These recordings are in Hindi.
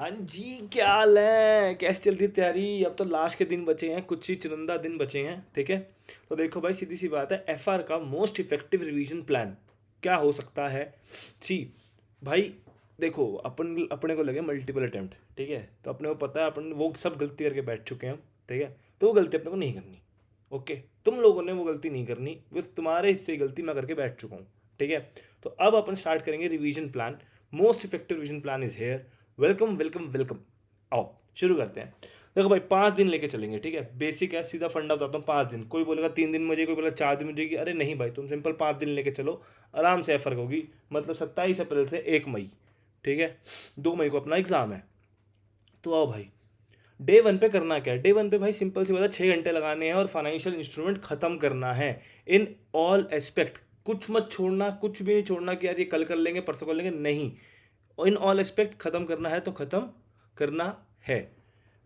हाँ जी, क्या हाल है? कैसे चल रही है तैयारी? अब तो लास्ट के दिन बचे हैं, कुछ ही चुनिंदा दिन बचे हैं, ठीक है। तो देखो भाई, सीधी सी बात है, एफआर का मोस्ट इफेक्टिव रिवीजन प्लान क्या हो सकता है? सी भाई, देखो अपन अपने को लगे मल्टीपल अटेम्प्ट, ठीक है। तो अपने को पता है अपन वो सब गलती करके बैठ चुके हैं, ठीक है। तो वो गलती अपने को नहीं करनी। ओके, तुम लोगों ने वो गलती नहीं करनी, बस तुम्हारे हिस्से की गलती मैं करके बैठ चुका हूँ, ठीक है। तो अब अपन स्टार्ट करेंगे revision plan. Most effective revision plan is here. Welcome welcome welcome. आओ शुरू करते हैं। देखो भाई, 5 दिन लेके चलेंगे, ठीक है। बेसिक है, सीधा फंडा बताता हूँ। 5 दिन, कोई बोलेगा 3 दिन मुझे, कोई बोलेगा 4 दिन मुझे, अरे नहीं भाई, तुम सिंपल 5 दिन लेके चलो। आराम से एफर्क होगी। मतलब 27 अप्रैल से 1 मई, ठीक है। 2 मई को अपना एग्जाम है। तो आओ भाई, डे वन पे करना क्या है? डे वन पे भाई सिंपल सी बात है, 6 घंटे लगाने हैं और फाइनेंशियल इंस्ट्रूमेंट खत्म करना है इन ऑल एस्पेक्ट। कुछ मत छोड़ना, कुछ भी नहीं छोड़ना कि यार ये कल कर लेंगे परसों कर लेंगे, नहीं। इन ऑल एस्पेक्ट खत्म करना है तो खत्म करना है।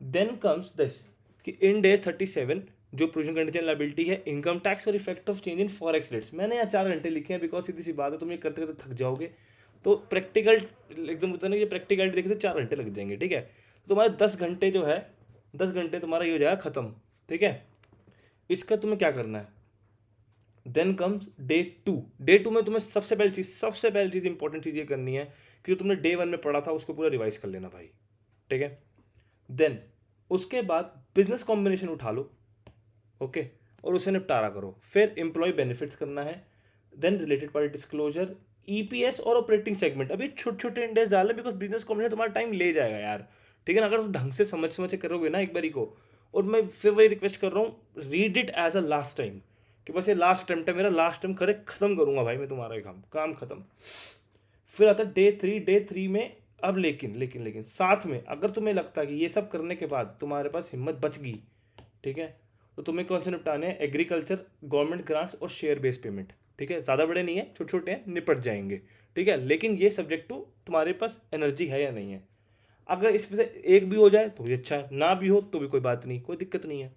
देन कम्स दिस कि इन डेज 37 जो प्रोविजन कंडीशन लाइबिलिटी है, इनकम टैक्स और effect of change in forex rates. मैंने यहाँ 4 घंटे लिखे हैं बिकॉज सीधी सी बात है, तुम ये करते करते थक जाओगे। तो प्रैक्टिकल एकदम होता है ना, ये प्रैक्टिकलिटी देखे तो 4 घंटे लग जाएंगे, ठीक है। तो तुम्हारे 10 घंटे जो है, 10 घंटे तुम्हारा ये हो जाएगा खत्म, ठीक है। इसका तुम्हें क्या करना है? Then comes day two. Day two में तुम्हें सबसे पहली चीज इंपॉर्टेंट चीज ये करनी है कि जो तुमने डे वन में पढ़ा था उसको पूरा रिवाइज कर लेना भाई, ठीक है। देन उसके बाद बिजनेस कॉम्बिनेशन उठा लो, ओके, और उसे निपटारा करो। फिर एम्प्लॉय बेनिफिट्स करना है। Then related party disclosure, EPS और ऑपरेटिंग सेगमेंट। अभी छोटे छोटे इंडेक्स डाल बिकॉज बिजनेस कॉम्बिनेशन तुम्हारा टाइम ले जाएगा यार, ठीक है ना। अगर तुम ढंग से समझ समझ के करोगे ना एक बारी को, और मैं फिर वही रिक्वेस्ट कर रहा हूँ, read it as a last time, कि बस ये लास्ट अटेम्प्ट है मेरा, लास्ट टाइम करे खत्म करूंगा भाई मैं तुम्हारा काम, काम खत्म। फिर आता है डे थ्री। डे थ्री में अब लेकिन लेकिन लेकिन साथ में अगर तुम्हें लगता है कि ये सब करने के बाद तुम्हारे पास हिम्मत बच गई, ठीक है, तो तुम्हें कौन से निपटाने हैं? एग्रीकल्चर, गवर्नमेंट ग्रांट्स और शेयर बेस्ड पेमेंट, ठीक है। ज़्यादा बड़े नहीं है, छोटे छोटे हैं, निपट जाएंगे, ठीक है। लेकिन ये सब्जेक्ट टू तुम्हारे पास एनर्जी है या नहीं है। अगर इसमें से एक भी हो जाए तो भी अच्छा है, ना भी हो तो भी कोई बात नहीं, कोई दिक्कत नहीं है।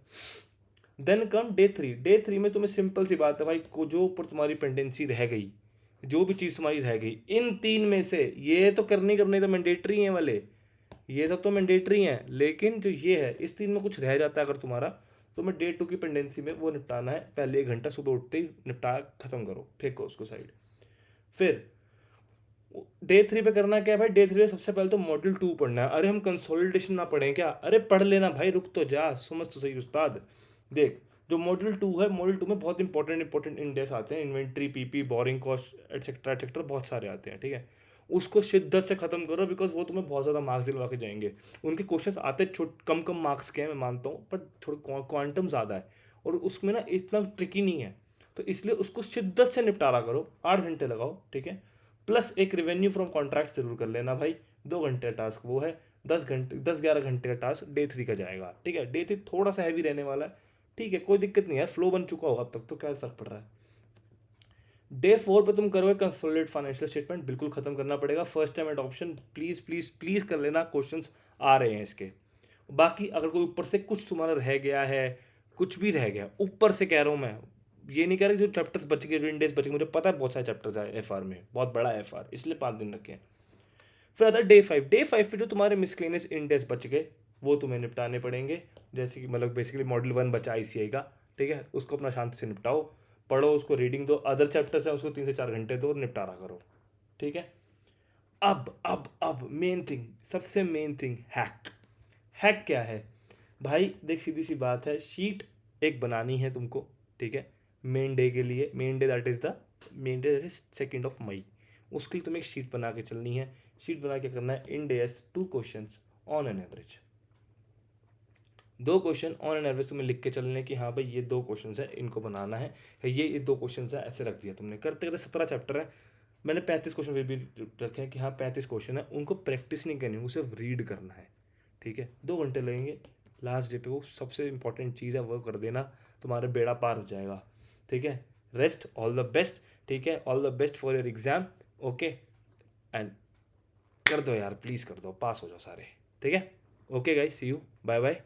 Then come day three. Day three में तुम्हें सिंपल सी बात है भाई, को जो ऊपर तुम्हारी पेंडेंसी रह गई, जो भी चीज़ तुम्हारी रह गई, इन तीन में से ये तो करनी करनी तो मैंडेटरी हैं वाले, ये सब तो मैंडेटरी हैं, लेकिन जो ये है इस तीन में कुछ रह जाता है अगर तुम्हारा, तो मैं डे टू की पेंडेंसी में वो निपटाना है। पहले 1 घंटा सुबह उठते ही निपटा खत्म करो, फेंको उसको साइड। फिर डे थ्री पे करना क्या है भाई? डे थ्री पे सबसे पहले तो मॉड्यूल 2 पढ़ना है। अरे हम कंसोलिडेशन ना पढ़ें क्या? अरे पढ़ लेना भाई, रुक तो जा, समझ तो सही उस्ताद। देख, जो मॉड्यूल 2 है, मॉड्यूल 2 में बहुत इंपॉर्टेंट इंपॉर्टेंट इंडेक्स आते हैं, inventory, PP, borrowing cost etcetera etcetera, बहुत सारे आते हैं, ठीक है। उसको शिद्दत से खत्म करो बिकॉज वो तुम्हें बहुत ज़्यादा मार्क्स दिलवा के जाएंगे। उनके क्वेश्चंस आते छोट कम कम मार्क्स के हैं, मैं मानता हूँ, पर थोड़ा क्वांटम ज़्यादा है और उसमें ना इतना ट्रिकी नहीं है। तो इसलिए उसको शिद्दत से निपटारा करो, 8 घंटे लगाओ, ठीक है। प्लस एक रेवेन्यू फ्रॉम कॉन्ट्रैक्ट जरूर कर लेना भाई। 2 घंटे का टास्क वो है। 10 घंटे 10-11 घंटे का टास्क डे थ्री का जाएगा, ठीक है। डे थ्री थोड़ा सा हैवी रहने वाला है, ठीक है, कोई दिक्कत नहीं है, फ्लो बन चुका होगा अब तक, तो क्या फर्क पड़ रहा है। डे फोर पे तुम करोगे कंसोलिडेट फाइनेंशियल स्टेटमेंट, बिल्कुल खत्म करना पड़ेगा। First time adoption please please please कर लेना, क्वेश्चंस आ रहे हैं इसके। बाकी अगर कोई ऊपर से कुछ तुम्हारा रह गया है, कुछ भी रह गया ऊपर से कह रहा हूँ मैं, ये नहीं कह रहा कि जो चैप्टर्स बच गए, जो इंडेक्स बच गए, मुझे पता है बहुत सारे चैप्टर्स है एफआर में, बहुत बड़ा एफआर, इसलिए 5 दिन रखे हैं। फिर आता है डे फाइव। डे फाइव पे जो तुम्हारे मिसलेनियस इंडेक्स बच गए वो तुम्हें निपटाने पड़ेंगे। जैसे कि मतलब बेसिकली मॉड्यूल 1 बचा आईसीआई का, ठीक है, उसको अपना शांति से निपटाओ, पढ़ो उसको, रीडिंग दो, अदर चैप्टर्स है उसको 3 से 4 घंटे दो और निपटारा करो, ठीक है। अब मेन थिंग, सबसे मेन थिंग, हैक। हैक क्या है भाई? देख, सीधी सी बात है, शीट एक बनानी है तुमको, ठीक है। मेन डे के लिए, main day that is the main day that is 2 मई, उसके लिए तुम्हें एक शीट बना के चलनी है। शीट बना के करना है in days 2 question on an average. 2 question on an average तुम्हें लिख के चलने कि हाँ भाई ये 2 क्वेश्चन है, इनको बनाना है, ये 2 क्वेश्चन है, ऐसे रख दिया तुमने। करते करते 17 चैप्टर है, मैंने 35 क्वेश्चन फिर भी रखे हैं कि हाँ 35 क्वेश्चन है, उनको प्रैक्टिस नहीं करनी, उनको सिर्फ रीड करना है, ठीक है। 2 घंटे लगेंगे। लास्ट डे पे वो सबसे इंपॉर्टेंट चीज़ है, वो कर देना, तुम्हारे बेड़ा पार हो जाएगा, ठीक है। रेस्ट, ऑल द बेस्ट, ठीक है, all the best for your exam, okay. And कर दो यार, प्लीज़ कर दो, पास हो जाओ सारे, ठीक है। Okay guys, see you, bye bye.